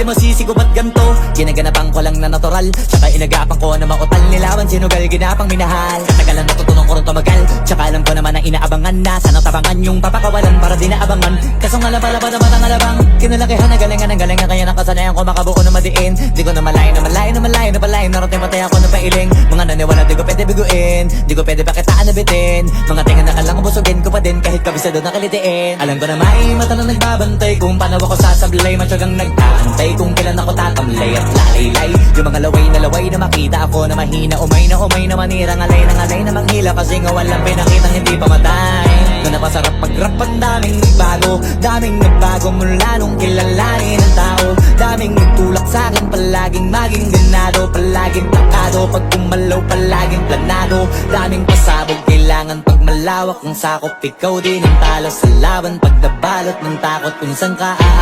di masisi ko ba't ganto? Ginaganapan ko lang na natural, tsaka inagapan ko na mautal nilawan, sinugal ginapang minahal. Katagalan natutunan ko rin tumagal, tsaka alam ko naman na inaabangan na sanang tabangan yung papakawalan para di naabangan. Kaso nga lang pala ba naman ang alabang kinalakihan na galingan kaya nakasanayan ko makabuo na madiin. Di ko na malayo na malayo na malayo na palayo, narating matay ako ng pailing. Mga naniwala di ko pwede biguin, di ko pwede pakitaan na bitin. Mga tinga na kalang busugin ko pa din kahit kabisado na kalitiin. Alam ko na may mata na nagbabantay kung paano ako sasablay, matyagang nag-aantay kung kailan ako tatamlay at lalaylay. Yung mga laway na makita ako na mahina, umay na manira, ngalay na manghila kasi nga walang pinakitang hindi pamatay. Na napasarap mag-rap, ang daming nagbago mula nung kilalanin ang tao. Daming nagtulak sa'kin, palaging maging ganado, palaging takado, pag kumalaw palaging planado. Daming pasabog, kailangan pag malawak ang sakop, ikaw din ang talo sa laban, pag nabalot ng takot kung saan ka aabot.